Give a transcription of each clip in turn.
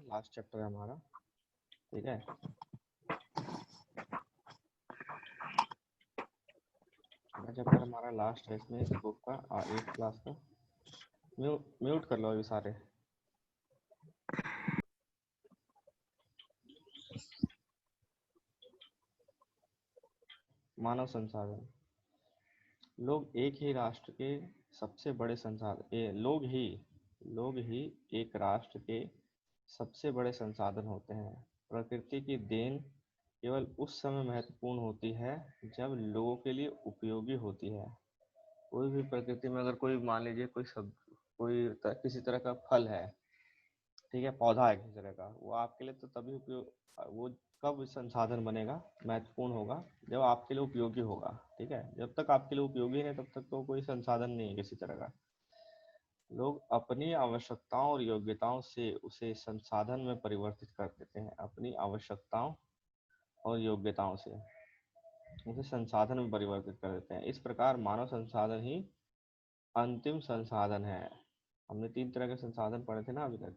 Last chapter है हमारा, ठीक है। चैप्टर हमारा लास्ट है इसमें, इस बुक का 8th क्लास का। म्यूट कर लो अभी सारे। मानव संसाधन। लोग एक ही राष्ट्र के सबसे बड़े संसाधन लोग ही एक राष्ट्र के सबसे बड़े संसाधन होते हैं। प्रकृति की देन केवल उस समय महत्वपूर्ण होती है जब लोगों के लिए उपयोगी होती है। कोई भी प्रकृति में अगर कोई मान लीजिए किसी तरह का फल है, ठीक है, पौधा है किसी तरह का, वो आपके लिए तो तभी वो कब संसाधन बनेगा, महत्वपूर्ण होगा, जब आपके लिए उपयोगी होगा, ठीक है। जब तक आपके लिए उपयोगी नहीं तब तक तो कोई संसाधन नहीं है किसी तरह का। लोग अपनी आवश्यकताओं और योग्यताओं से उसे संसाधन में परिवर्तित कर देते हैं। अपनी आवश्यकताओं और योग्यताओं से उसे संसाधन में परिवर्तित कर देते हैं। इस प्रकार मानव संसाधन ही अंतिम संसाधन है। हमने 3 तरह के संसाधन पढ़े थे ना अभी तक।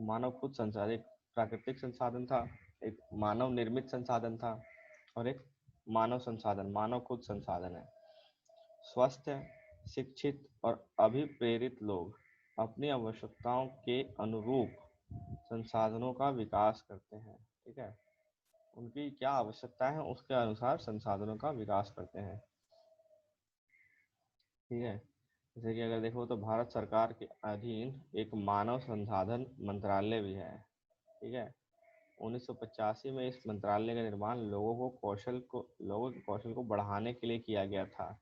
मानव खुद संसाधन, एक प्राकृतिक संसाधन था, एक मानव निर्मित संसाधन था, और एक मानव संसाधन, मानव खुद संसाधन है। स्वस्थ, शिक्षित और अभिप्रेरित लोग अपनी आवश्यकताओं के अनुरूप संसाधनों का विकास करते हैं, ठीक है। उनकी क्या आवश्यकता है उसके अनुसार संसाधनों का विकास करते हैं, ठीक है। जैसे कि अगर देखो तो भारत सरकार के अधीन एक मानव संसाधन मंत्रालय भी है, ठीक है। 1985 में इस मंत्रालय का निर्माण लोगों के कौशल को बढ़ाने के लिए किया गया था,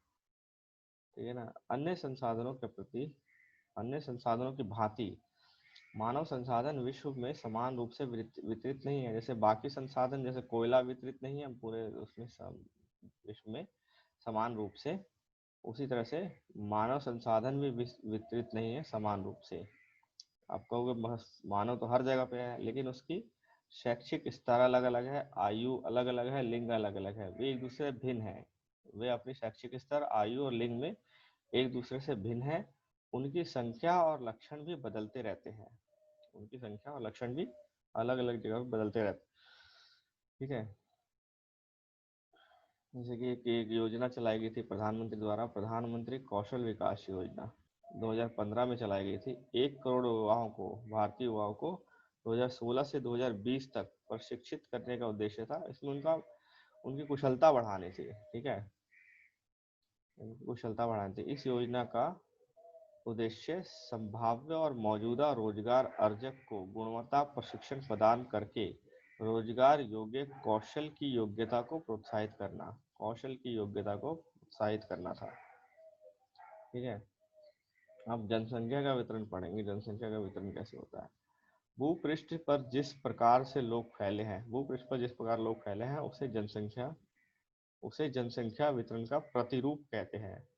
ठीक है ना। अन्य संसाधनों की भांति मानव संसाधन विश्व में समान रूप से वितरित नहीं है। जैसे बाकी संसाधन, जैसे कोयला वितरित नहीं है पूरे उसमें विश्व में समान रूप से, उसी तरह से मानव संसाधन भी वितरित नहीं है समान रूप से। आप कहोगे मानव तो हर जगह पे है, लेकिन उसकी शैक्षिक स्तर अलग अलग है, आयु अलग अलग है, लिंग अलग अलग है, वे एक दूसरे से भिन्न है। वे अपनी शैक्षिक स्तर, आयु और लिंग में एक दूसरे से भिन्न है। उनकी संख्या और लक्षण भी बदलते रहते हैं। उनकी संख्या और लक्षण भी अलग अलग जगह पर बदलते रहते हैं, ठीक है। जैसे कि एक योजना चलाई गई थी प्रधानमंत्री द्वारा, प्रधानमंत्री कौशल विकास योजना 2015 में चलाई गई थी। 1 करोड़ भारतीय युवाओं को 2016 से 2020 तक प्रशिक्षित करने का उद्देश्य था। इसमें उनकी कुशलता बढ़ानी थी, ठीक है, उनकी कुशलता बढ़ानी थी। इस योजना का उद्देश्य संभाव्य और मौजूदा रोजगार अर्जक को गुणवत्ता प्रशिक्षण प्रदान करके रोजगार योग्य कौशल की योग्यता को प्रोत्साहित करना था, ठीक है। अब जनसंख्या का वितरण पढ़ेंगे। जनसंख्या का वितरण कैसे होता है। भूपृष्ठ पर जिस प्रकार लोग फैले हैं उसे जनसंख्या वितरण का प्रतिरूप कहते हैं।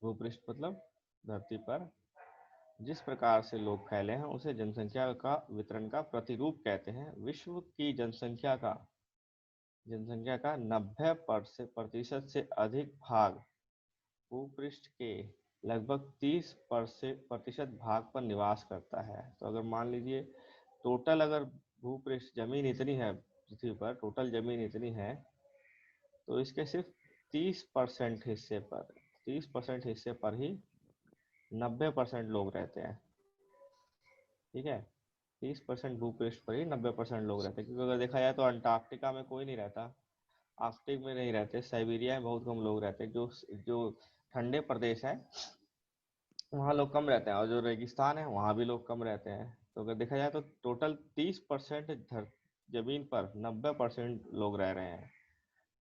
भूपृष्ठ मतलब धरती पर जिस प्रकार से लोग फैले हैं उसे जनसंख्या का वितरण का प्रतिरूप कहते हैं। विश्व की जनसंख्या का 90% से अधिक भाग भूपृष्ठ के लगभग 30% भाग पर निवास करता है। तो अगर मान लीजिए टोटल अगर भूपृष्ठ जमीन इतनी है, पृथ्वी पर टोटल जमीन इतनी है, तो इसके सिर्फ 30% हिस्से पर ही 90% लोग रहते हैं, ठीक है। 30% भूपृष्ठ पर ही 90% लोग रहते हैं। क्योंकि अगर देखा जाए तो अंटार्कटिका में कोई नहीं रहता, आर्कटिक में नहीं रहते, साइबेरिया में बहुत कम लोग रहते हैं। जो ठंडे प्रदेश है वहाँ लोग कम रहते हैं, और जो रेगिस्तान है वहाँ भी लोग कम रहते हैं। तो अगर देखा जाए तो टोटल 30% जमीन पर 90% लोग रह रहे हैं।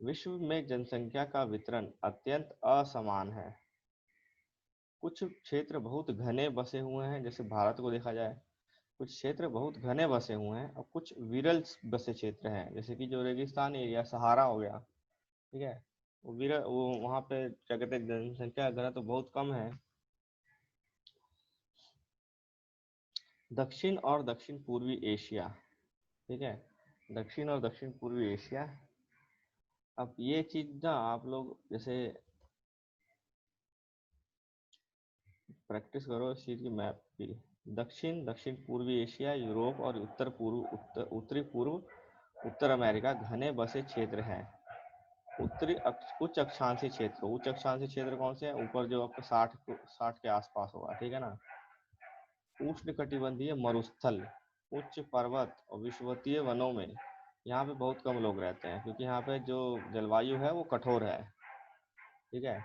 विश्व में जनसंख्या का वितरण अत्यंत असमान है। कुछ क्षेत्र बहुत घने बसे हुए हैं, जैसे भारत को देखा जाए, कुछ क्षेत्र बहुत घने बसे हुए हैं और कुछ विरल बसे क्षेत्र हैं, जैसे कि जो रेगिस्तान एरिया सहारा हो गया, ठीक है, वो वहाँ पे क्या कहते हैं, जनसंख्या घनत्व तो बहुत कम है। दक्षिण और दक्षिण पूर्वी एशिया, ठीक है, दक्षिण और दक्षिण पूर्वी एशिया। अब ये चीज ना आप लोग जैसे प्रैक्टिस करो इस चीज की, मैप की दक्षिण दक्षिण पूर्वी एशिया, यूरोप और उत्तरी पूर्व उत्तर अमेरिका घने बसे क्षेत्र हैं। उच्च अक्षांशीय क्षेत्र, उच्च अक्षांशीय क्षेत्र कौन से हैं? ऊपर जो आपको 60 के आसपास होगा, ठीक है ना। उष्णकटिबंधीय मरुस्थल, उच्च पर्वत और विषुवतीय वनों में यहाँ पे बहुत कम लोग रहते हैं, क्योंकि यहाँ पे जो जलवायु है वो कठोर है, ठीक है।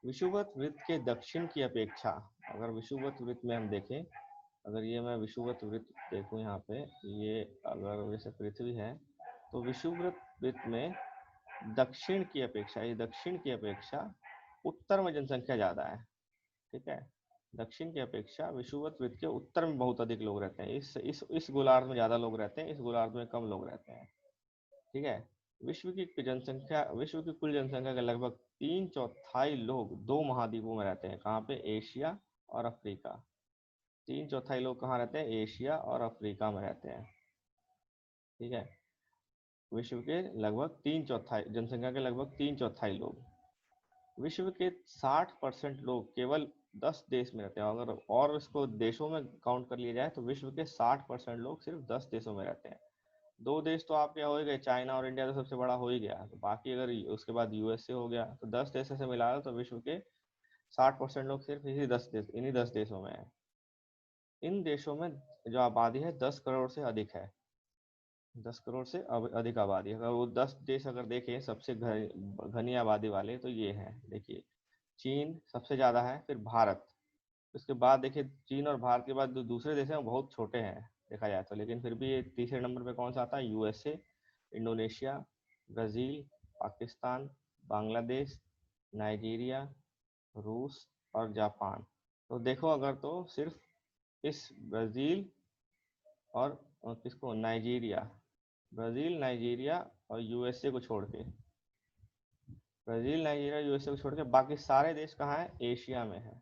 विषुवत वृत्त के दक्षिण की अपेक्षा, अगर विषुवत वृत्त में हम देखें, अगर ये मैं विषुवत वृत्त देखूं यहाँ पे, ये अगर जैसे पृथ्वी है तो विषुवत वृत्त में दक्षिण की अपेक्षा, ये दक्षिण की अपेक्षा उत्तर में जनसंख्या ज्यादा है, ठीक है। दक्षिण की अपेक्षा विषुवत वृत्त के उत्तर में बहुत अधिक लोग रहते हैं। इस गोलार्ध में ज्यादा लोग रहते हैं, इस गोलार्ध में कम लोग रहते हैं, ठीक है। विश्व की कुल जनसंख्या के लगभग 3/4 लोग दो महाद्वीपों में रहते हैं। कहाँ पे? एशिया और अफ्रीका। 3/4 लोग कहाँ रहते हैं? एशिया और अफ्रीका में रहते हैं, ठीक है। विश्व के लगभग 3/4 जनसंख्या के लगभग 3/4 लोग, विश्व के 60% लोग केवल 10 देश में रहते हैं। अगर और इसको देशों में काउंट कर लिया जाए तो विश्व के 60% लोग सिर्फ 10 देशों में रहते हैं। 2 देश तो आपके हो ही गए, चाइना और इंडिया तो सबसे बड़ा हो ही गया, तो बाकी अगर उसके बाद यूएसए हो गया, तो 10 देशों से मिला तो विश्व के 60% लोग सिर्फ इन्हीं 10 देशों में है। इन देशों में जो आबादी है 10 करोड़ से अधिक है, 10 करोड़ से अधिक आबादी। अगर वो 10 देश अगर देखें सबसे घनी आबादी वाले, तो ये हैं, देखिए। चीन सबसे ज्यादा है, फिर भारत, उसके बाद देखिए चीन और भारत के बाद जो दूसरे देश हैं वो बहुत छोटे हैं देखा जाए तो, लेकिन फिर भी ये तीसरे नंबर पे कौन सा आता है? USA, Indonesia, Brazil, Pakistan, Bangladesh, Nigeria, रूस और जापान। तो देखो अगर तो सिर्फ इस ब्राजील और किसको, नाइजीरिया, ब्राजील, नाइजीरिया और यूएसए को छोड़ के, ब्राजील, नाइजीरिया, यूएसए को छोड़ के बाकी सारे देश कहाँ हैं? एशिया में है।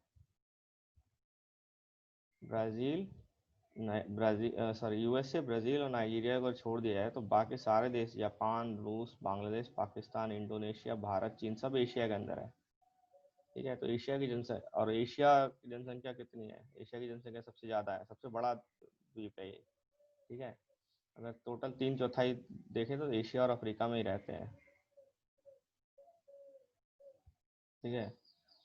ब्राजील, यूएसए, ब्राजील और नाइजीरिया को छोड़ दिया जाए तो बाकी सारे देश, जापान, रूस, बांग्लादेश, पाकिस्तान, इंडोनेशिया, भारत, चीन, सब एशिया के अंदर है, ठीक है। तो एशिया की जनसंख्या, और एशिया की जनसंख्या कितनी है? एशिया की जनसंख्या सबसे ज्यादा है, सबसे बड़ा द्वीप है ये, ठीक है। अगर टोटल 3/4 देखें तो एशिया और अफ्रीका में ही रहते हैं, ठीक है।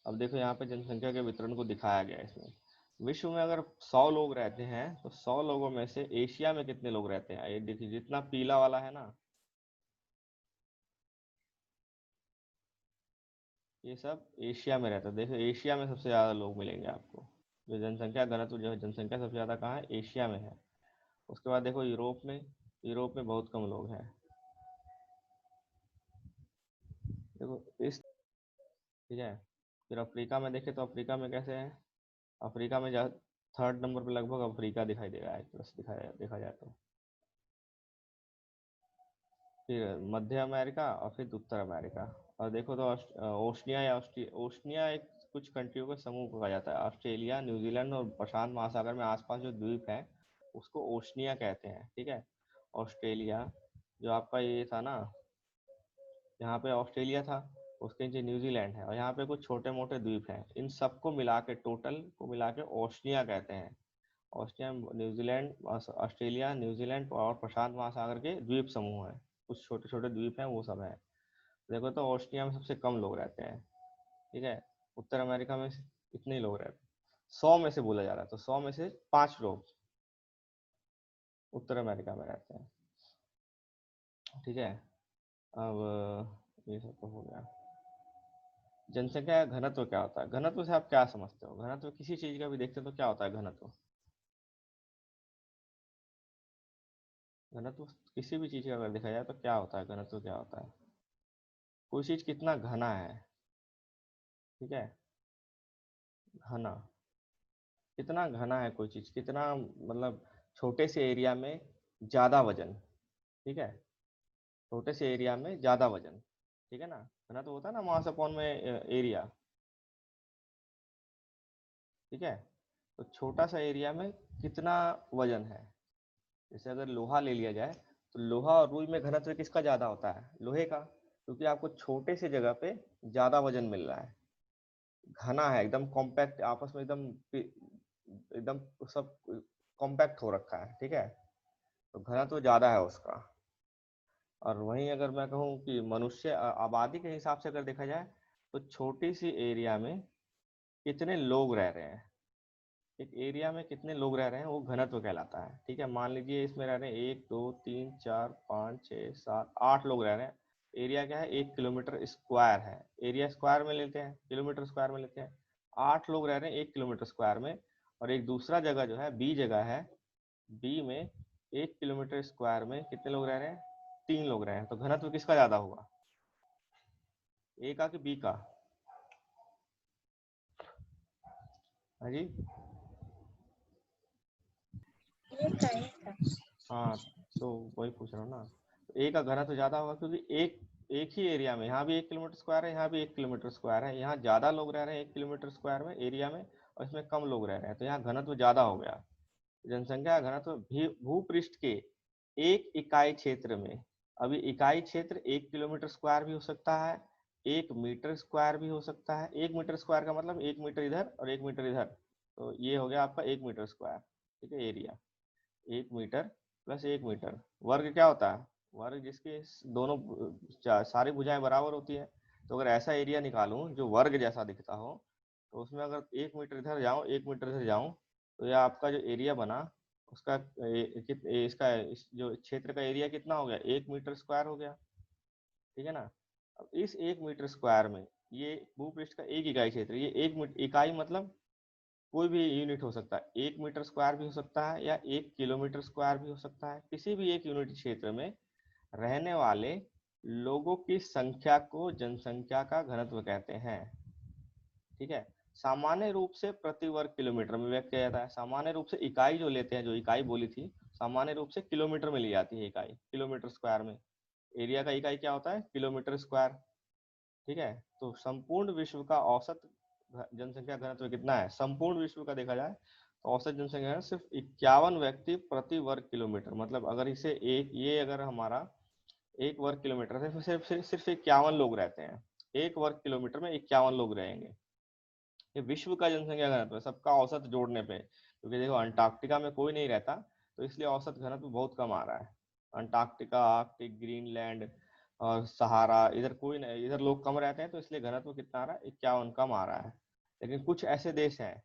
अब देखो यहाँ पे जनसंख्या के वितरण को दिखाया गया है इसमें। विश्व में अगर 100 लोग रहते हैं तो 100 लोगों में से एशिया में कितने लोग रहते हैं? ये देखिए जितना पीला वाला है ना, ये सब एशिया में रहता है। देखो एशिया में सबसे ज्यादा लोग मिलेंगे आपको, जो जनसंख्या घनत्व जो है, जनसंख्या सबसे ज्यादा कहाँ है? एशिया में है। उसके बाद देखो यूरोप में बहुत कम लोग हैं, देखो इस, ठीक है। फिर अफ्रीका में देखे तो अफ्रीका में कैसे है? अफ्रीका में थर्ड नंबर पर लगभग अफ्रीका दिखाई दे रहा है, प्लस देखा जाए तो। फिर मध्य अमेरिका और फिर उत्तर अमेरिका। और देखो तो ओशनिया एक कुछ कंट्रियों का समूह कहा जाता है। ऑस्ट्रेलिया, न्यूजीलैंड और प्रशांत महासागर में आसपास जो द्वीप है उसको ओशनिया कहते हैं, ठीक है। ऑस्ट्रेलिया, जो आपका ये था ना, यहाँ पे ऑस्ट्रेलिया था, उसके नीचे न्यूजीलैंड है और यहाँ पे कुछ छोटे मोटे द्वीप हैं। इन सबको मिला के, टोटल को मिला के ओशनिया कहते हैं। ऑस्ट्रिया, न्यूजीलैंड, ऑस्ट्रेलिया, न्यूजीलैंड और प्रशांत महासागर के द्वीप समूह हैं, कुछ छोटे छोटे द्वीप हैं वो सब है। देखो तो ऑस्ट्रिया में सबसे कम लोग रहते हैं, ठीक है। उत्तर अमेरिका में कितने ही लोग रहते हैं? 100 में से बोला जा रहा है, तो 100 में से 5 लोग उत्तर अमेरिका में रहते हैं, ठीक है। अब ये सब तो हो गया। जनसंख्या का घनत्व क्या होता है? घनत्व से आप क्या समझते हो? घनत्व किसी चीज का भी देखते हो तो क्या होता है घनत्व? घनत्व किसी भी चीज का अगर देखा जाए तो क्या होता है? घनत्व क्या होता है? कोई चीज कितना घना है, ठीक है। घना, कितना घना है कोई चीज, कितना मतलब छोटे से एरिया में ज्यादा वजन, ठीक है। छोटे से एरिया में ज्यादा वजन, ठीक है ना। घना तो होता है ना मास अपॉन में एरिया, ठीक है। तो छोटा सा एरिया में कितना वजन है? जैसे अगर लोहा ले लिया जाए तो लोहा और रुई में घनत्व किसका ज्यादा होता है? लोहे का, क्योंकि आपको छोटे से जगह पे ज्यादा वजन मिल रहा है। घना है, एकदम कॉम्पैक्ट, आपस में एकदम एकदम सब कॉम्पैक्ट हो रखा है, ठीक है, तो घनत्व ज्यादा है उसका। और वहीं अगर मैं कहूँ कि मनुष्य आबादी के हिसाब से अगर देखा जाए तो छोटी सी एरिया में कितने लोग रह रहे हैं, एक एरिया में कितने लोग रह रहे हैं, वो घनत्व कहलाता है। ठीक है, मान लीजिए इसमें रह रहे हैं 1 2 3 4 5 6 7 8 लोग रह रहे हैं। एरिया क्या है, 1 किलोमीटर स्क्वायर है। एरिया स्क्वायर में लेते हैं, किलोमीटर स्क्वायर में लेते हैं। 8 लोग रह रहे हैं 1 किलोमीटर स्क्वायर में। और एक दूसरा जगह जो है बी जगह है, बी में 1 किलोमीटर स्क्वायर में कितने लोग रह रहे हैं, 3 लोग रहे हैं। तो घनत्व किसका ज्यादा होगा, ए का कि बी का? हाँ जी, हाँ, तो वही पूछ रहा हूँ ना। तो ए का घनत्व ज्यादा होगा क्योंकि एक एक ही एरिया में, यहाँ भी 1 किलोमीटर स्क्वायर है, यहाँ भी 1 किलोमीटर स्क्वायर है। यहाँ ज्यादा लोग रह रहे हैं 1 किलोमीटर स्क्वायर में एरिया में, और इसमें कम लोग रह रहे हैं, तो यहाँ घनत्व ज्यादा हो गया। जनसंख्या घनत्व भूपृष्ठ के एक इकाई क्षेत्र में, अभी इकाई क्षेत्र 1 किलोमीटर स्क्वायर भी हो सकता है, 1 मीटर स्क्वायर भी हो सकता है। 1 मीटर स्क्वायर का मतलब 1 मीटर इधर और 1 मीटर इधर, तो ये हो गया आपका 1 मीटर स्क्वायर। ठीक है, एरिया 1 मीटर प्लस 1 मीटर। वर्ग क्या होता है, वर्ग जिसके दोनों सारी भुजाएं बराबर होती है। तो अगर ऐसा एरिया निकालूं जो वर्ग जैसा दिखता हो, तो उसमें अगर 1 मीटर इधर जाऊं 1 मीटर इधर जाऊं, तो यह आपका जो एरिया बना उसका इसका जो क्षेत्र का एरिया कितना हो गया, 1 मीटर स्क्वायर हो गया। ठीक है ना। अब इस 1 मीटर स्क्वायर में ये भूपृष्ठ का एक इकाई क्षेत्र, ये इकाई मतलब कोई भी यूनिट हो सकता है, 1 मीटर स्क्वायर भी हो सकता है या 1 किलोमीटर स्क्वायर भी हो सकता है। किसी भी एक यूनिट क्षेत्र में रहने वाले लोगों की संख्या को जनसंख्या का घनत्व कहते हैं। ठीक है, सामान्य रूप से प्रति वर्ग किलोमीटर में व्यक्त किया जाता है। सामान्य रूप से इकाई जो लेते हैं, जो इकाई बोली थी, सामान्य रूप से किलोमीटर में ली जाती है इकाई, किलोमीटर स्क्वायर में। एरिया का इकाई क्या होता है, किलोमीटर स्क्वायर। ठीक है, तो संपूर्ण विश्व का औसत जनसंख्या घनत्व कितना है, संपूर्ण विश्व का देखा जाए तो औसत जनसंख्या सिर्फ 51 व्यक्ति प्रति वर्ग किलोमीटर। मतलब अगर इसे एक, ये अगर हमारा 1 वर्ग किलोमीटर है, सिर्फ सिर्फ सिर्फ 51 लोग रहते हैं, 1 वर्ग किलोमीटर में 51 लोग रहेंगे। ये विश्व का जनसंख्या घनत्व है, सबका औसत जोड़ने पे। क्योंकि देखो अंटार्कटिका में कोई नहीं रहता, तो इसलिए औसत घनत्व बहुत कम आ रहा है। अंटार्कटिका, आर्कटिक, ग्रीनलैंड और सहारा, इधर कोई नहीं, इधर लोग कम रहते हैं, तो इसलिए घनत्व कितना आ रहा है, 51 कम आ रहा है। लेकिन कुछ ऐसे देश हैं,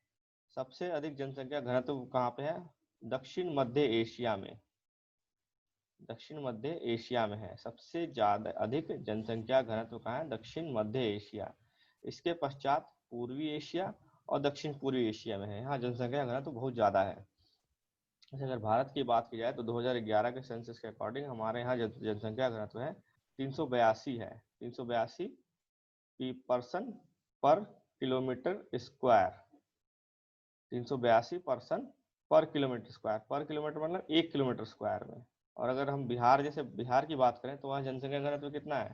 सबसे अधिक जनसंख्या घनत्व कहाँ पे है, दक्षिण मध्य एशिया में। दक्षिण मध्य एशिया में है सबसे ज्यादा अधिक जनसंख्या घनत्व कहाँ है, दक्षिण मध्य एशिया। इसके पश्चात पूर्वी एशिया और दक्षिण पूर्वी एशिया में है, यहाँ जनसंख्या घनत्व बहुत ज्यादा है। जैसे अगर भारत की बात की जाए तो 2011 के सेंसस के अकॉर्डिंग हमारे यहाँ जनसंख्या घनत्व है 382 है, 382 की पर्सन पर किलोमीटर स्क्वायर। 382 पर्सन पर किलोमीटर स्क्वायर, पर किलोमीटर मतलब 1 किलोमीटर स्क्वायर में। और अगर हम बिहार, जैसे बिहार की बात करें, तो वहाँ जनसंख्या घनत्व कितना है,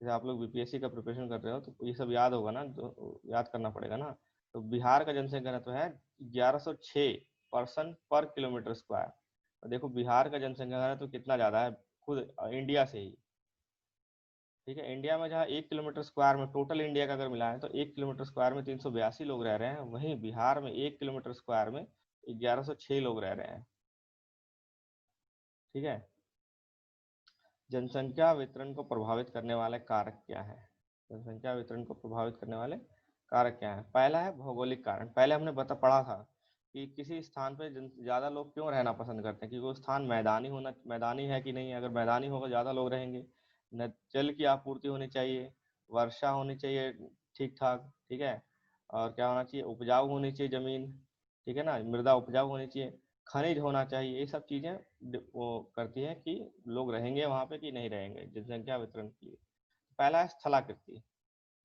जैसे आप लोग बीपीएससी का प्रिपरेशन कर रहे हो तो ये सब याद होगा ना, तो याद करना पड़ेगा ना। तो बिहार का जनसंख्या घनत्व है 1106 पर्सन पर किलोमीटर स्क्वायर। और देखो बिहार का जनसंख्या घनत्व कितना ज्यादा है खुद इंडिया से ही। ठीक है, इंडिया में जहाँ 1 किलोमीटर स्क्वायर में, टोटल इंडिया का अगर मिलाएं तो 1 किलोमीटर स्क्वायर में 382 लोग रह रहे हैं, वहीं बिहार में 1 किलोमीटर स्क्वायर में 1106 लोग रह रहे हैं। ठीक है, जनसंख्या वितरण को प्रभावित करने वाले कारक क्या है, जनसंख्या वितरण को प्रभावित करने वाले कारक क्या है। पहला है भौगोलिक कारण। पहले हमने पढ़ा था कि किसी स्थान पे ज्यादा लोग क्यों रहना पसंद करते हैं, क्योंकि वो स्थान मैदानी है कि नहीं, अगर मैदानी होगा ज्यादा लोग रहेंगे। न जल की आपूर्ति होनी चाहिए, वर्षा होनी चाहिए ठीक ठाक, ठीक है, और क्या होना चाहिए, उपजाऊ होनी चाहिए जमीन, ठीक है ना, मृदा उपजाऊ होनी चाहिए, खनिज होना चाहिए। ये सब चीजें वो करती है कि लोग रहेंगे वहां पे कि नहीं रहेंगे, जनसंख्या वितरण की। पहला है स्थलाकृति।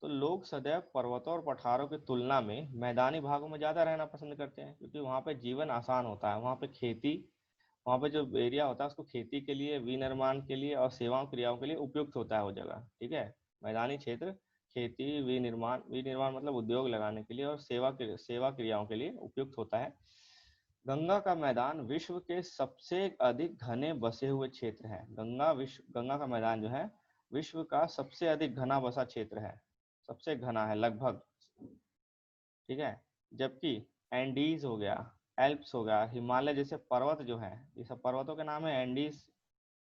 तो लोग सदैव पर्वतों और पठारों की तुलना में मैदानी भागों में ज्यादा रहना पसंद करते हैं, क्योंकि वहां पे जीवन आसान होता है, वहां पे खेती, वहां पे जो एरिया होता है उसको खेती के लिए, विनिर्माण के लिए और सेवाओं क्रियाओं के लिए उपयुक्त होता है वो जगह। ठीक है, मैदानी क्षेत्र खेती, विनिर्माण मतलब उद्योग लगाने के लिए और सेवा क्रियाओं के लिए उपयुक्त होता है। गंगा का मैदान विश्व के सबसे अधिक घने बसे हुए क्षेत्र है। गंगा का मैदान जो है विश्व का सबसे अधिक घना बसा क्षेत्र है, सबसे घना है लगभग। ठीक है, जबकि एंडीज हो गया, एल्प्स हो गया, हिमालय जैसे पर्वत जो है, ये सब पर्वतों के नाम है। एंडीज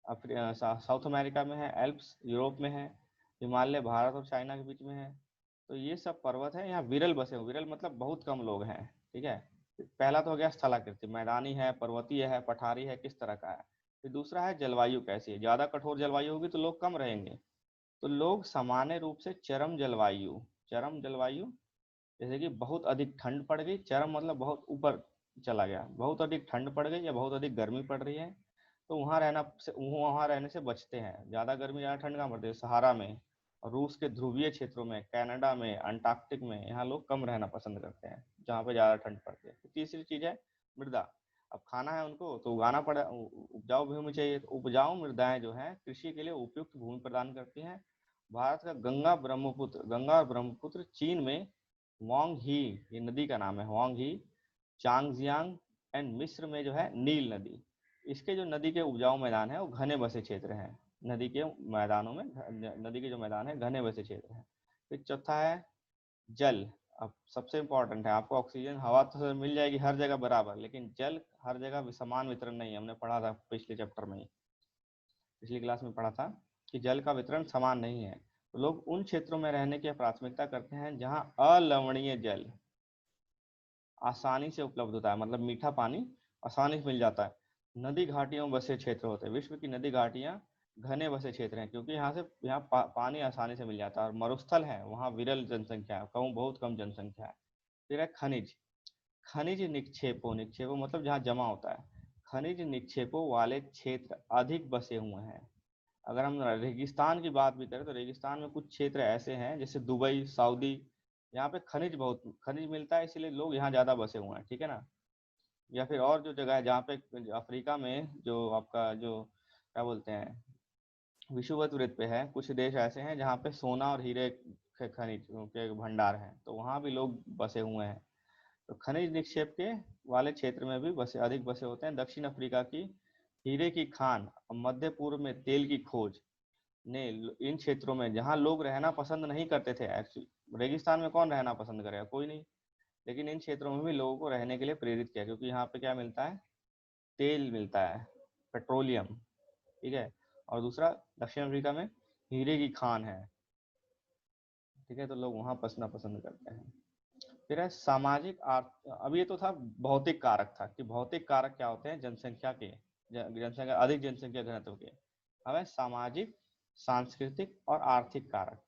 साउथ अमेरिका में है, एल्प्स यूरोप में है, हिमालय भारत और चाइना के बीच में है। तो ये सब पर्वत है, यहाँ विरल बसे हुए, विरल मतलब बहुत कम लोग हैं। ठीक है, पहला तो हो गया स्थलाकृति, मैदानी है, पर्वतीय है, पठारी है, किस तरह का है। फिर दूसरा है जलवायु कैसी है, ज्यादा कठोर जलवायु होगी तो लोग कम रहेंगे। तो लोग सामान्य रूप से चरम जलवायु, चरम जलवायु जैसे कि बहुत अधिक ठंड पड़ गई, चरम मतलब बहुत ऊपर चला गया, बहुत अधिक ठंड पड़ गई या बहुत अधिक गर्मी पड़ रही है, तो वहाँ रहने से बचते हैं। ज़्यादा गर्मी ज़्यादा ठंड कहाँ पड़ती है, सहारा में, और रूस के ध्रुवीय क्षेत्रों में, कनाडा में, अंटार्कटिक में, यहाँ लोग कम रहना पसंद करते हैं जहाँ पे ज़्यादा ठंड पड़ती है। तीसरी चीज़ है मृदा। अब खाना है उनको तो उगाना पड़े, उपजाऊ भूमि चाहिए, तो उपजाऊ मृदाएं जो है कृषि के लिए उपयुक्त भूमि प्रदान करती हैं। भारत का गंगा और ब्रह्मपुत्र, चीन में वांग ही, ये नदी का नाम है वांग ही, चांगजियांग, एंड मिस्र में जो है नील नदी। इसके जो नदी के उपजाऊ मैदान है वो घने बसे क्षेत्र हैं। नदी के मैदानों में, नदी के जो मैदान है घने बसे क्षेत्र हैं। फिर चौथा है जल। अब सबसे इंपॉर्टेंट है, आपको ऑक्सीजन हवा तो मिल जाएगी हर जगह बराबर, लेकिन जल हर जगह समान वितरण नहीं है। हमने पढ़ा था पिछले चैप्टर में, पिछली क्लास में पढ़ा था कि जल का वितरण समान नहीं है। तो लोग उन क्षेत्रों में रहने की प्राथमिकता करते हैं जहां अलवणीय जल आसानी से उपलब्ध होता है, मतलब मीठा पानी आसानी से मिल जाता है। नदी घाटियों में बसे क्षेत्र होते हैं, विश्व की नदी घाटियां घने बसे क्षेत्र हैं, क्योंकि यहाँ पानी आसानी से मिल जाता है। और मरुस्थल है, वहाँ विरल जनसंख्या है, बहुत कम जनसंख्या है। फिर है खनिज। खनिज निक्षेपों, निक्षेपों मतलब जहाँ जमा होता है, खनिज निक्षेपों वाले क्षेत्र अधिक बसे हुए हैं। अगर हम रेगिस्तान की बात भी करें तो रेगिस्तान में कुछ क्षेत्र ऐसे हैं जैसे दुबई, सऊदी, यहाँ पे बहुत खनिज मिलता है, इसलिए लोग यहाँ ज्यादा बसे हुए हैं। ठीक है ना। या फिर और जो जगह है जहाँ पे, अफ्रीका में जो आपका जो क्या बोलते हैं विषुवत वृत्त पे है, कुछ देश ऐसे हैं जहाँ पे सोना और हीरे के खनिज के भंडार हैं, तो वहाँ भी लोग बसे हुए हैं। तो खनिज निक्षेप के वाले क्षेत्र में भी अधिक बसे होते हैं। दक्षिण अफ्रीका की हीरे की खान और मध्य पूर्व में तेल की खोज ने इन क्षेत्रों में, जहाँ लोग रहना पसंद नहीं करते थे, एक्चुअली रेगिस्तान में कौन रहना पसंद करेगा, कोई नहीं, लेकिन इन क्षेत्रों में भी लोगों को रहने के लिए प्रेरित किया, क्योंकि यहाँ पे क्या मिलता है, तेल मिलता है, पेट्रोलियम। ठीक है। और दूसरा, दक्षिण अफ्रीका में हीरे की खान है। ठीक है, तो लोग वहाँ बसना पसंद करते हैं। फिर है सामाजिक अब ये तो था भौतिक कारक था कि भौतिक कारक क्या होते हैं जनसंख्या के, जनसंख्या अधिक जनसंख्या घनत्व के। अब है सामाजिक, सांस्कृतिक और आर्थिक कारक।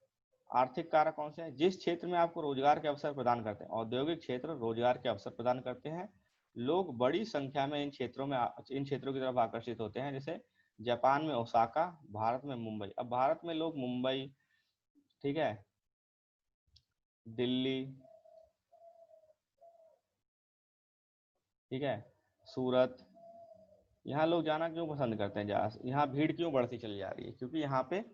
आर्थिक कारक कौन से हैं, जिस क्षेत्र में आपको रोजगार के अवसर प्रदान करते हैं, औद्योगिक क्षेत्र रोजगार के अवसर प्रदान करते हैं, लोग बड़ी संख्या में इन क्षेत्रों की तरफ आकर्षित होते हैं। जैसे जापान में ओसाका, भारत में मुंबई। अब भारत में लोग मुंबई, ठीक है, दिल्ली, ठीक है, सूरत, यहाँ लोग जाना क्यों पसंद करते हैं, यहाँ भीड़ क्यों बढ़ती चली जा रही है, क्योंकि यहाँ पे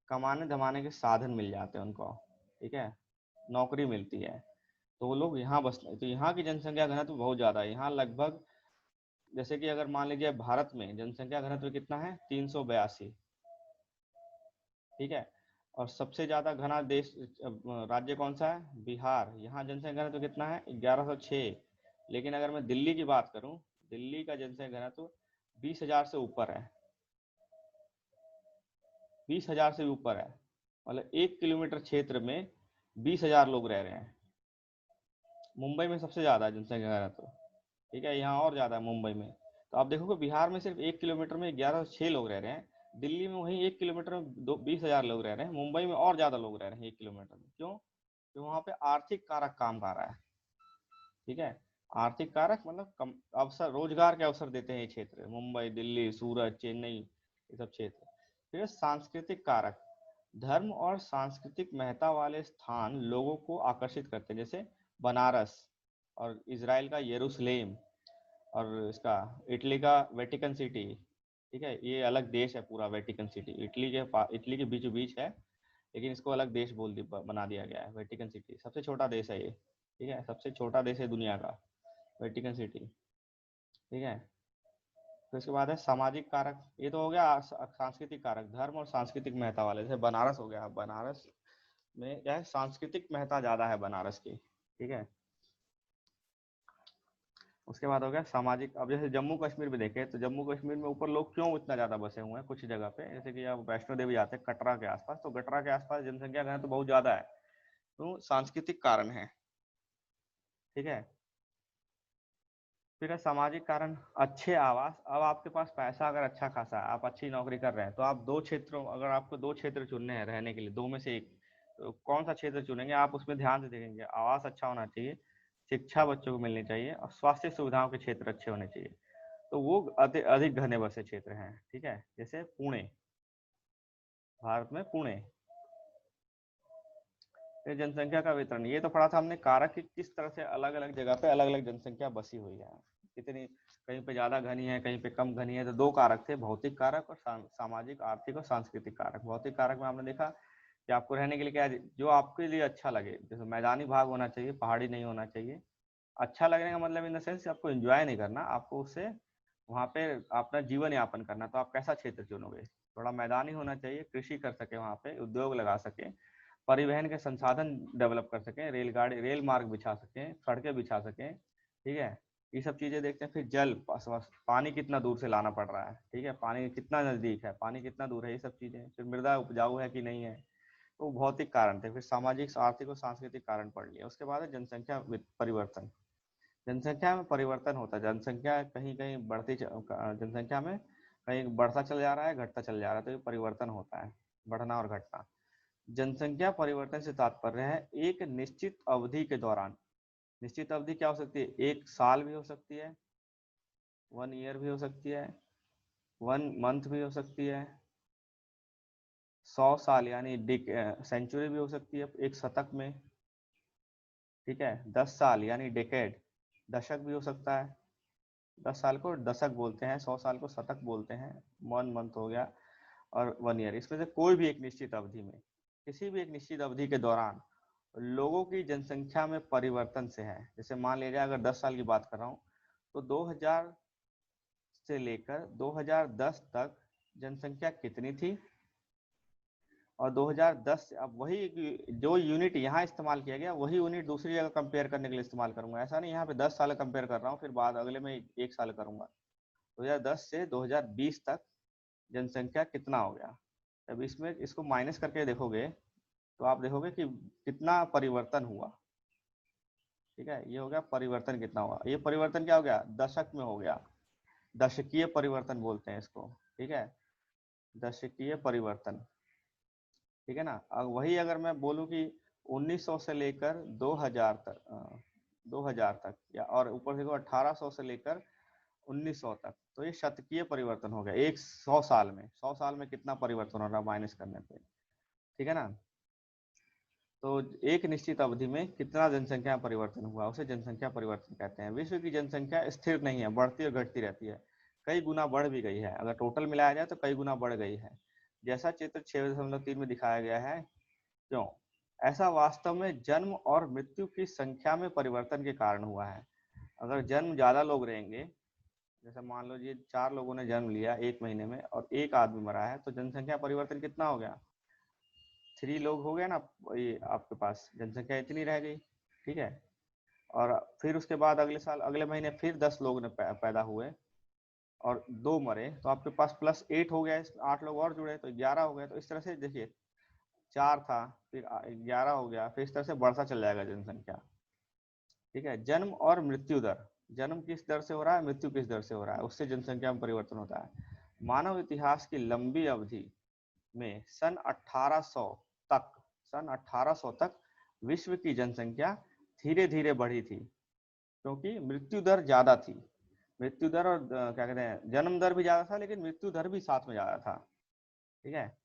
कमाने धमाने के साधन मिल जाते हैं उनको। ठीक है, नौकरी मिलती है, तो वो लोग यहाँ बसते। तो यहाँ की जनसंख्या घनत्व बहुत ज्यादा है। यहाँ लगभग, जैसे कि अगर मान लीजिए भारत में जनसंख्या घनत्व कितना है, 382। ठीक है, और सबसे ज्यादा घना देश राज्य कौन सा है, बिहार। यहाँ जनसंख्या घनत्व कितना है, 1106। लेकिन अगर मैं दिल्ली की बात करूं, दिल्ली का जनसंख्या घनत्व 20,000 से ऊपर है, 20,000 से ऊपर है। मतलब 1 किलोमीटर क्षेत्र में 20,000 लोग रह रहे हैं। मुंबई में सबसे ज्यादा है जनसंख्या घनत्व। ठीक है, यहाँ और ज्यादा है मुंबई में। तो आप देखोगे बिहार में सिर्फ 1 किलोमीटर में 1106 लोग रह रहे हैं, दिल्ली में वहीं 1 किलोमीटर में 20,000 लोग रह रहे हैं, मुंबई में और ज्यादा लोग रह रहे हैं 1 किलोमीटर में। क्यों? क्योंकि वहाँ पे आर्थिक कारक काम कर रहा है। ठीक है, आर्थिक कारक मतलब कम अवसर, रोजगार के अवसर देते हैं ये क्षेत्र, मुंबई, दिल्ली, सूरत, चेन्नई, ये सब क्षेत्र। फिर सांस्कृतिक कारक, धर्म और सांस्कृतिक महत्ता वाले स्थान लोगों को आकर्षित करते हैं, जैसे बनारस, और इजराइल का यरूशलेम, और इसका इटली का वेटिकन सिटी। ठीक है, ये अलग देश है पूरा, वेटिकन सिटी इटली के बीचों बीच है, लेकिन इसको अलग देश बना दिया गया है। वेटिकन सिटी सबसे छोटा देश है ये। ठीक है, सबसे छोटा देश है दुनिया का वेटिकन सिटी। ठीक है, तो इसके बाद है सामाजिक कारक। ये तो हो गया सांस्कृतिक कारक, धर्म और सांस्कृतिक महत्ता वाले, जैसे बनारस हो गया। बनारस में क्या है, सांस्कृतिक महत्ता ज्यादा है बनारस की। ठीक है, उसके बाद हो गया सामाजिक। अब जैसे जम्मू कश्मीर में देखें तो जम्मू कश्मीर में ऊपर लोग क्यों इतना ज्यादा बसे हुए हैं कुछ जगह पे, जैसे कि आप वैष्णो देवी आते हैं कटरा के आसपास, तो कटरा के आसपास जनसंख्या घनत्व तो बहुत ज्यादा है, तो सांस्कृतिक कारण है। ठीक है, फिर है सामाजिक कारण, अच्छे आवास। अब आपके पास पैसा अगर अच्छा खासा है, आप अच्छी नौकरी कर रहे हैं, तो आप दो क्षेत्रों, अगर आपको दो क्षेत्र चुनने हैं रहने के लिए, दो में से एक, तो कौन सा क्षेत्र चुनेंगे आप? उसमें ध्यान से देखेंगे, आवास अच्छा होना चाहिए, शिक्षा बच्चों को मिलनी चाहिए, और स्वास्थ्य सुविधाओं के क्षेत्र अच्छे होने चाहिए। तो वो अधिक घने बसे क्षेत्र हैं। ठीक है, जैसे पुणे, भारत में पुणे। फिर जनसंख्या का वितरण, ये तो पढ़ा था हमने कारक कि किस तरह से अलग अलग जगह पे अलग अलग जनसंख्या बसी हुई है, कितनी, कहीं पे ज्यादा घनी है, कहीं पे कम घनी है। तो दो कारक थे, भौतिक कारक और सामाजिक, आर्थिक और सांस्कृतिक कारक। भौतिक कारक में आपने देखा कि आपको रहने के लिए क्या, जो आपके लिए अच्छा लगे, जैसे मैदानी भाग होना चाहिए, पहाड़ी नहीं होना चाहिए। अच्छा लगने का मतलब इन द सेंस आपको एंजॉय नहीं करना, आपको उससे वहाँ पे अपना जीवन यापन करना। तो आप कैसा क्षेत्र चुनोगे? थोड़ा मैदानी होना चाहिए, कृषि कर सके, वहाँ पे उद्योग लगा सके, परिवहन के संसाधन डेवलप कर सकें, रेलगाड़ी, रेल मार्ग बिछा सकें, सड़कें बिछा सकें। ठीक है, ये सब चीजें देखते हैं। फिर जल, पानी कितना दूर से लाना पड़ रहा है, ठीक है, पानी कितना नजदीक है, पानी कितना दूर है, ये सब चीजें। फिर मृदा उपजाऊ है कि नहीं है, तो भौतिक कारण थे। फिर सामाजिक, आर्थिक और सांस्कृतिक कारण पढ़ लिया। उसके बाद है जनसंख्या परिवर्तन। जनसंख्या में परिवर्तन होता है, जनसंख्या कहीं कहीं बढ़ती, जनसंख्या में कहीं बढ़ता चल जा रहा है, घटता चल जा रहा है, तो ये परिवर्तन होता है, बढ़ना और घटना। जनसंख्या परिवर्तन से तात्पर्य है एक निश्चित अवधि के दौरान। निश्चित अवधि क्या हो सकती है? एक साल भी हो सकती है, 1 ईयर भी हो सकती है, 1 मंथ भी हो सकती है, 100 साल यानी सेंचुरी भी हो सकती है, एक शतक में। ठीक है, 10 साल यानी डेकेड, दशक भी हो सकता है। 10 साल को दशक बोलते हैं, 100 साल को शतक बोलते हैं। 1 मंथ हो गया, और 1 ईयर। इसमें से कोई भी एक निश्चित अवधि में, किसी भी एक निश्चित अवधि के दौरान लोगों की जनसंख्या में परिवर्तन से है। जैसे मान लीजिए अगर 10 साल की बात कर रहा हूँ, तो 2000 से लेकर 2010 तक जनसंख्या कितनी थी, और 2010 से अब वही जो यूनिट यहाँ इस्तेमाल किया गया वही यूनिट दूसरी जगह कंपेयर करने के लिए इस्तेमाल करूंगा। ऐसा नहीं यहाँ पे 10 साल कंपेयर कर रहा हूँ फिर बाद अगले में 1 साल करूंगा। 2010 से 2020 तक जनसंख्या कितना हो गया। अब इसमें इसको माइनस करके देखोगे तो आप देखोगे कि कितना परिवर्तन हुआ। ठीक है, ये हो गया परिवर्तन कितना हुआ। ये परिवर्तन क्या हो गया? दशक में हो गया, दशकीय परिवर्तन बोलते हैं इसको। ठीक है, दशकीय परिवर्तन। ठीक है ना। अब वही अगर मैं बोलूं कि 1900 से लेकर 2000 तक, 2000 तक, या और ऊपर देखो 1800 से लेकर 1900 तक, तो ये शतकीय परिवर्तन हो गया। 100 साल में, 100 साल में कितना परिवर्तन हो रहा है माइनस करने पे। ठीक है ना। तो एक निश्चित अवधि में कितना जनसंख्या परिवर्तन हुआ उसे जनसंख्या परिवर्तन कहते हैं। विश्व की जनसंख्या स्थिर नहीं है, बढ़ती और घटती रहती है। कई गुना बढ़ भी गई है, अगर टोटल मिलाया जाए तो कई गुना बढ़ गई है, जैसा चित्र 6.3 में दिखाया गया है। क्यों? ऐसा वास्तव में जन्म और मृत्यु की संख्या में परिवर्तन के कारण हुआ है। अगर जन्म ज्यादा लोग रहेंगे, जैसे मान लो जी 4 लोगों ने जन्म लिया 1 महीने में और एक आदमी मरा है, तो जनसंख्या परिवर्तन कितना हो गया? 3 लोग हो गए ना, ये आपके पास जनसंख्या इतनी रह गई। ठीक है, और फिर उसके बाद अगले साल, अगले महीने फिर 10 लोग ने पैदा हुए और 2 मरे, तो आपके पास +8 हो गया, 8 लोग और जुड़े तो 11 हो गए। तो इस तरह से देखिए, 4 था, फिर 11 हो गया, फिर इस तरह से बढ़ता चल जाएगा जनसंख्या। ठीक है, जन्म और मृत्यु दर, जन्म किस दर से हो रहा है, मृत्यु किस दर से हो रहा है, उससे जनसंख्या में परिवर्तन होता है। मानव इतिहास की लंबी अवधि में सन 1800 तक विश्व की जनसंख्या धीरे धीरे बढ़ी थी, क्योंकि मृत्यु दर ज्यादा थी। मृत्यु दर और क्या कहते हैं, जन्म दर भी ज्यादा था, लेकिन मृत्यु दर भी साथ में ज्यादा था। ठीक है,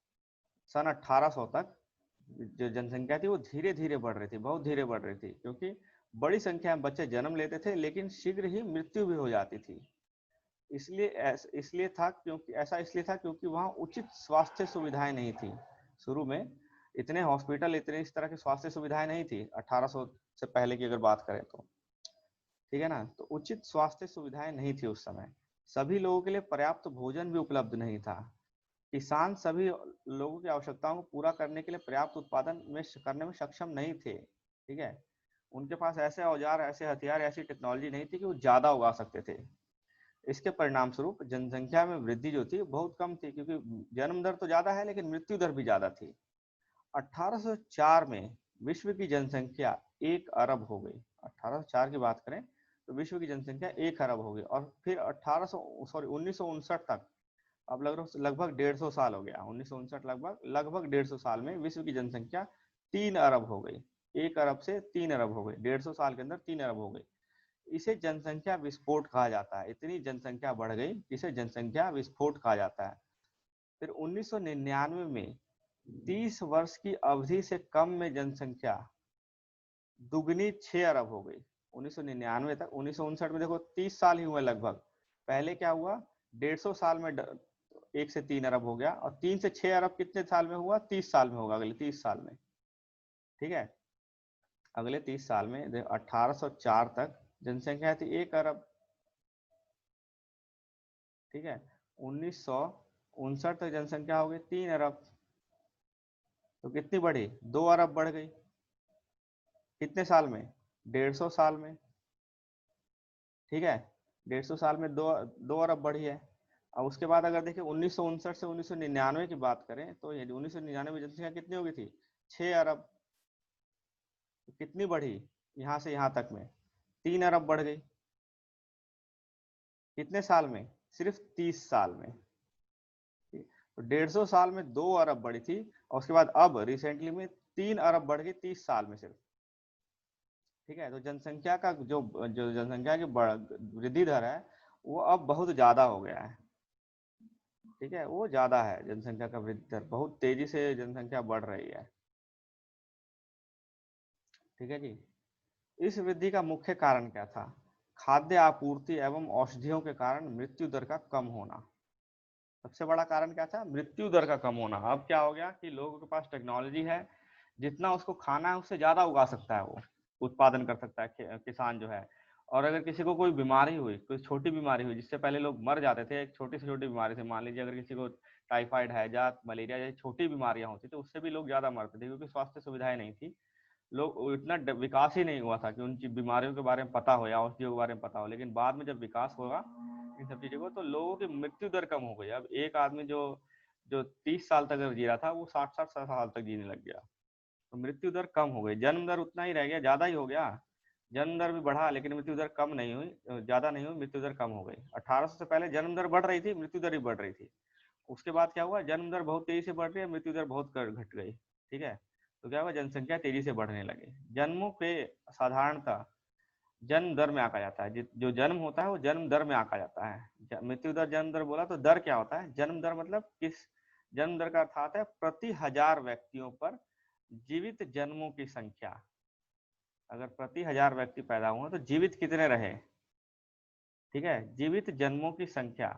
सन 1800 तक जो जनसंख्या थी वो धीरे धीरे बढ़ रही थी, बहुत धीरे बढ़ रही थी, क्योंकि बड़ी संख्या में बच्चे जन्म लेते थे लेकिन शीघ्र ही मृत्यु भी हो जाती थी। इसलिए था क्योंकि ऐसा इसलिए था क्योंकि वहाँ उचित स्वास्थ्य सुविधाएं नहीं थी। शुरू में इतने हॉस्पिटल, इतने इस तरह की स्वास्थ्य सुविधाएं नहीं थी 1800 से पहले की अगर बात करें तो। ठीक है ना, तो उचित स्वास्थ्य सुविधाएं नहीं थी उस समय। सभी लोगों के लिए पर्याप्त भोजन भी उपलब्ध नहीं था। किसान सभी लोगों की आवश्यकताओं को पूरा करने के लिए पर्याप्त उत्पादन में करने में सक्षम नहीं थे। ठीक है, उनके पास ऐसे औजार, ऐसे हथियार, ऐसी टेक्नोलॉजी नहीं थी कि वो ज्यादा उगा सकते थे। इसके परिणाम स्वरूप जनसंख्या में वृद्धि जो थी बहुत कम थी, क्योंकि जन्म दर तो ज्यादा है लेकिन मृत्यु दर भी ज्यादा थी। 1804 में विश्व की जनसंख्या 1 अरब हो गई। 1804 की बात करें तो विश्व की जनसंख्या 1 अरब हो गई। और फिर 1959 तक, अब लगभग 150 साल हो गया, 1959 लगभग 150 साल में विश्व की जनसंख्या 3 अरब हो गई। 1 अरब से 3 अरब हो गई, 150 साल के अंदर 3 अरब हो गई। इसे जनसंख्या विस्फोट कहा जाता है। इतनी जनसंख्या बढ़ गई, इसे जनसंख्या विस्फोट कहा जाता है। फिर 1999 में 30 वर्ष की अवधि से कम में जनसंख्या दुगनी 6 अरब हो गई। 1999 तक, 1959 में देखो 30 साल ही हुए लगभग। पहले क्या हुआ, 150 साल में 1 से 3 अरब हो गया, और 3 से 6 अरब कितने साल में हुआ, 30 साल में होगा, अगले 30 साल में। ठीक है, अगले 30 साल में 1804 तक जनसंख्या थी 1 अरब। ठीक है, 1959 तक जनसंख्या हो गई 3 अरब। तो कितनी बढ़ी, 2 अरब बढ़ गई। कितने साल में, 150 साल में। ठीक है, 150 साल में दो अरब बढ़ी है। अब उसके बाद अगर देखिए 1959 से 1999 की बात करें तो ये 1999 में जनसंख्या कितनी हो गई थी, 6 अरब। तो कितनी बढ़ी, यहाँ से यहाँ तक में 3 अरब बढ़ गई। कितने साल में, सिर्फ 30 साल में। तो 150 साल में 2 अरब बढ़ी थी, और उसके बाद अब रिसेंटली में 3 अरब बढ़ गई 30 साल में सिर्फ। ठीक है, तो जनसंख्या का जो जो जनसंख्या की वृद्धि दर है वो अब बहुत ज्यादा हो गया है। ठीक है, वो ज्यादा है, जनसंख्या का वृद्धि दर बहुत तेजी से जनसंख्या बढ़ रही है। ठीक है जी। इस वृद्धि का मुख्य कारण क्या था, खाद्य आपूर्ति एवं औषधियों के कारण मृत्यु दर का कम होना। सबसे बड़ा कारण क्या था, मृत्यु दर का कम होना। अब क्या हो गया कि लोगों के पास टेक्नोलॉजी है, जितना उसको खाना है उससे ज्यादा उगा सकता है, वो उत्पादन कर सकता है किसान जो है। और अगर किसी को कोई बीमारी हुई, कोई छोटी बीमारी हुई, जिससे पहले लोग मर जाते थे एक छोटी से छोटी बीमारी से, मान लीजिए अगर किसी को टाइफाइड है, या मलेरिया जैसी छोटी बीमारियां होती तो उससे भी लोग ज्यादा मरते थे, क्योंकि स्वास्थ्य सुविधाएं नहीं थी। लोग इतना विकास ही नहीं हुआ था कि उन बीमारियों के बारे में पता हो या औषधियों के बारे में पता हो। लेकिन बाद में जब विकास होगा इन सब चीजों को, तो लोगों की मृत्यु दर कम हो गई। अब एक आदमी जो जो 30 साल तक जी रहा था वो 60-60 साल तक जीने लग गया। तो मृत्यु दर कम हो गई, जन्म दर उतना ही रह गया, ज्यादा ही हो गया। जन्म दर भी बढ़ा लेकिन मृत्यु दर कम नहीं हुई, ज्यादा नहीं हुई, मृत्यु दर कम हो गई। 1800 से पहले जन्म दर बढ़ रही थी, मृत्यु दर भी बढ़ रही थी। उसके बाद क्या हुआ, जन्म दर बहुत तेजी से बढ़ रही है, मृत्यु दर बहुत घट गई। ठीक है, तो क्या हुआ, जनसंख्या तेजी से बढ़ने लगी। जन्मों पे साधारणतः जन्म दर में आंका जाता है, जो जन्म होता है वो जन्म दर में आंका जाता है। मृत्यु दर, जन्म दर बोला तो दर क्या होता है, जन्म दर मतलब किस, जन्म दर का अर्थात है प्रति 1000 व्यक्तियों पर जीवित जन्मों की संख्या। अगर प्रति 1000 व्यक्ति पैदा हुए तो जीवित कितने रहे। ठीक है, जीवित जन्मों की संख्या।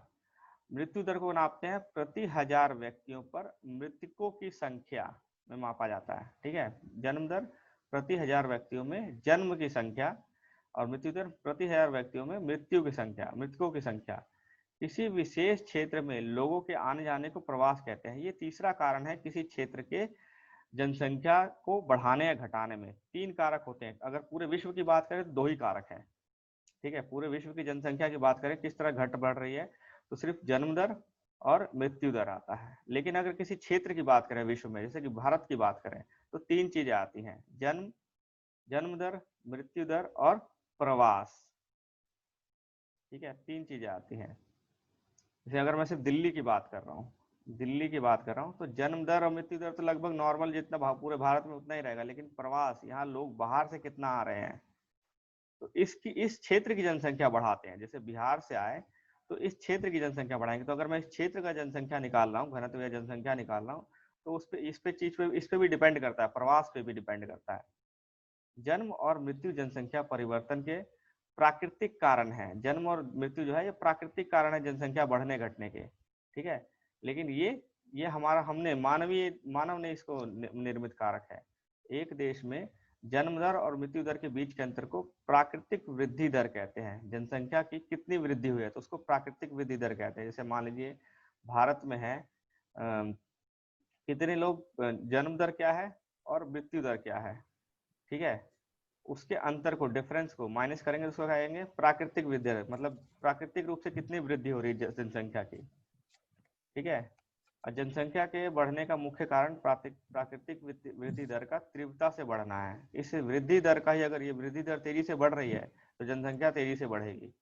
मृत्यु दर को नापते हैं प्रति 1000 व्यक्तियों पर मृतकों की संख्या में मापा जाता है। ठीक है, जन्म दर प्रति 1000 व्यक्तियों में जन्म की संख्या, और मृत्यु दर प्रति 1000 व्यक्तियों में मृत्यु की संख्या, मृतकों की संख्या। किसी विशेष क्षेत्र में लोगों के आने जाने को प्रवास कहते हैं। ये तीसरा कारण है किसी क्षेत्र के जनसंख्या को बढ़ाने या घटाने में। 3 कारक होते हैं, अगर पूरे विश्व की बात करें तो 2 ही कारक हैं। ठीक है, पूरे विश्व की जनसंख्या की बात करें किस तरह घट बढ़ रही है, तो सिर्फ जन्म दर और मृत्यु दर आता है। लेकिन अगर किसी क्षेत्र की बात करें विश्व में, जैसे कि भारत की बात करें, तो 3 चीजें आती हैं, जन्म दर, मृत्यु दर और प्रवास। ठीक है, 3 चीजें आती हैं। जैसे अगर मैं सिर्फ दिल्ली की बात कर रहा हूँ, दिल्ली की बात कर रहा हूँ, तो जन्म दर और मृत्यु दर तो लगभग नॉर्मल, जितना पूरे भारत में उतना ही रहेगा। लेकिन प्रवास, यहाँ लोग बाहर से कितना आ रहे हैं, तो इस क्षेत्र की जनसंख्या बढ़ाते हैं। जैसे बिहार से आए तो इस क्षेत्र की जनसंख्या बढ़ाएंगे। तो अगर मैं इस क्षेत्र का जनसंख्या निकाल रहा हूँ, घनत्व या जनसंख्या निकाल रहा हूँ, तो इस पे भी डिपेंड करता है, प्रवास पे भी डिपेंड करता है। जन्म और मृत्यु जनसंख्या परिवर्तन के प्राकृतिक कारण है। जन्म और मृत्यु जो है ये प्राकृतिक कारण है जनसंख्या बढ़ने घटने के। ठीक है, लेकिन ये हमारा, हमने मानव ने इसको निर्मित कारक है। एक देश में जन्म दर और मृत्यु दर के बीच के अंतर को प्राकृतिक वृद्धि दर कहते हैं। जनसंख्या की कितनी वृद्धि हुई है तो उसको प्राकृतिक वृद्धि दर कहते हैं। जैसे मान लीजिए भारत में है कितने लोग, जन्म दर क्या है और मृत्यु दर क्या है। ठीक है, उसके अंतर को, डिफरेंस को माइनस करेंगे तो उसको कहेंगे प्राकृतिक वृद्धि दर, मतलब प्राकृतिक रूप से कितनी वृद्धि हो रही है जनसंख्या की। ठीक है। और जनसंख्या के बढ़ने का मुख्य कारण प्राकृतिक वृद्धि दर का तीव्रता से बढ़ना है। इस वृद्धि दर का ही, अगर ये वृद्धि दर तेजी से बढ़ रही है तो जनसंख्या तेजी से बढ़ेगी।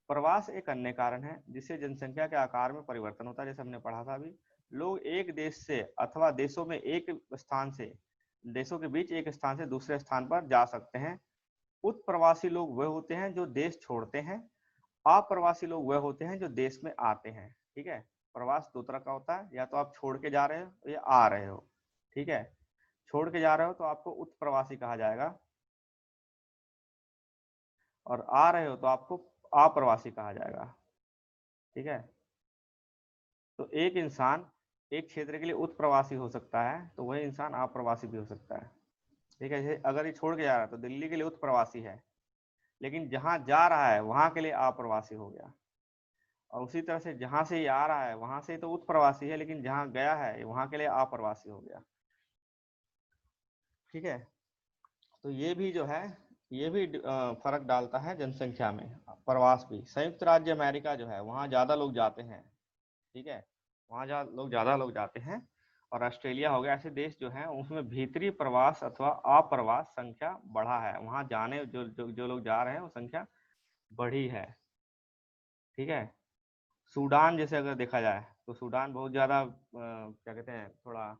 प्रवास एक अन्य कारण है जिससे जनसंख्या के आकार में परिवर्तन होता है, जैसे हमने पढ़ा था अभी। लोग एक देश से अथवा देशों में एक स्थान से, देशों के बीच एक स्थान से दूसरे स्थान पर जा सकते हैं। उत्प्रवासी लोग वह होते हैं जो देश छोड़ते हैं। अप्रवासी लोग वह होते हैं जो देश में आते हैं। ठीक है। प्रवास दो तरह का होता है, या तो आप छोड़ के जा रहे हो या आ रहे हो। ठीक है। छोड़ के जा रहे हो तो आपको उत्प्रवासी कहा जाएगा, और आ रहे हो तो आपको अप्रवासी कहा जाएगा। ठीक है। तो एक इंसान एक क्षेत्र के लिए उत्प्रवासी हो सकता है, तो वही इंसान अप्रवासी भी हो सकता है। ठीक है। जैसे अगर ये छोड़ के जा रहा है तो दिल्ली के लिए उत्प्रवासी है, लेकिन जहां जा रहा है वहां के लिए अप्रवासी हो गया। और उसी तरह से जहां से ये आ रहा है वहां से तो उत्प्रवासी है, लेकिन जहां गया है वहां के लिए अप्रवासी हो गया। ठीक है। तो ये भी जो है, ये भी फर्क डालता है जनसंख्या में। प्रवास भी, संयुक्त राज्य अमेरिका जो है वहाँ ज्यादा लोग जाते हैं। ठीक है। वहाँ ज्यादा लोग जाते हैं। और ऑस्ट्रेलिया हो गया, ऐसे देश जो हैं उसमें भीतरी प्रवास अथवा अप्रवास संख्या बढ़ा है। वहाँ जाने जो लोग जा रहे हैं वो संख्या बढ़ी है। ठीक है। सूडान जैसे अगर देखा जाए तो सूडान बहुत ज्यादा क्या कहते हैं, थोड़ा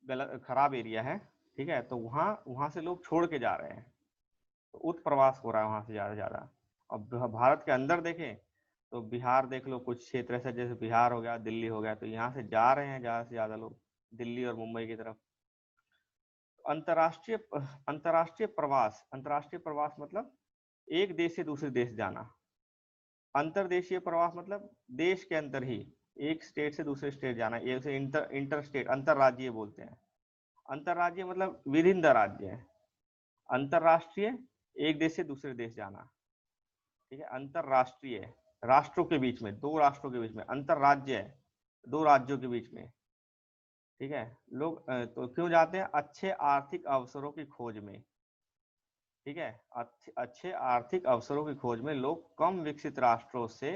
गलत खराब एरिया है। ठीक है। तो वहाँ वहाँ से लोग छोड़ के जा रहे हैं, तो उत्प्रवास हो रहा है वहां से ज्यादा। अब भारत के अंदर देखें तो बिहार देख लो, कुछ क्षेत्र ऐसे जैसे बिहार हो गया, दिल्ली हो गया, तो यहाँ से जा रहे हैं ज्यादा से ज्यादा लोग दिल्ली और मुंबई की तरफ। अंतरराष्ट्रीय अंतरराष्ट्रीय प्रवास मतलब एक देश से दूसरे देश जाना। अंतरदेशीय प्रवास मतलब देश के अंदर ही एक स्टेट से दूसरे स्टेट जाना, ये उसे इंटर स्टेट, अंतरराज्यीय बोलते हैं। अंतरराज्यीय मतलब विद इन द राज्य है। अंतरराष्ट्रीय एक देश से दूसरे देश जाना। ठीक है। अंतरराष्ट्रीय राष्ट्रों के बीच में, दो राष्ट्रों के बीच में। अंतरराज्य है दो राज्यों के बीच में। ठीक है। लोग तो क्यों जाते हैं? अच्छे आर्थिक अवसरों की खोज में। ठीक है। अच्छे आर्थिक अवसरों की खोज में लोग कम विकसित राष्ट्रों से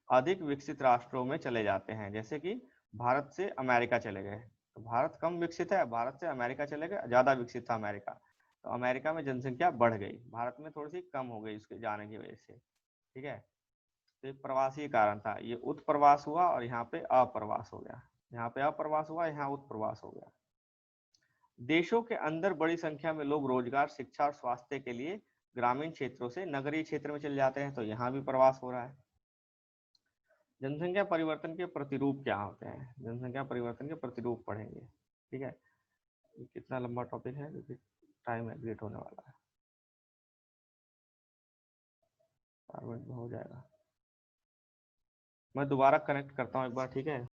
अधिक विकसित राष्ट्रों में चले जाते हैं, जैसे कि भारत से अमेरिका चले गए। तो भारत कम विकसित है, भारत से अमेरिका चले गए, ज्यादा विकसित था अमेरिका, तो अमेरिका में जनसंख्या बढ़ गई, भारत में थोड़ी सी कम हो गई उसके जाने की वजह से। ठीक है। तो एक प्रवासी कारण था, ये उत्प्रवास हुआ और यहाँ पे अप्रवास हो गया। यहाँ पे अप्रवास हुआ, यहाँ उत्प्रवास हो गया। देशों के अंदर बड़ी संख्या में लोग रोजगार, शिक्षा और स्वास्थ्य के लिए ग्रामीण क्षेत्रों से नगरीय क्षेत्र में चले जाते हैं, तो यहाँ भी प्रवास हो रहा है। जनसंख्या परिवर्तन के प्रतिरूप क्या होते हैं? जनसंख्या परिवर्तन के प्रतिरूप पढ़ेंगे। ठीक है। ये कितना लंबा टॉपिक है क्योंकि टाइम एग्जिट होने वाला है, 4 मिनट में हो जाएगा। मैं दोबारा कनेक्ट करता हूँ एक बार। ठीक है।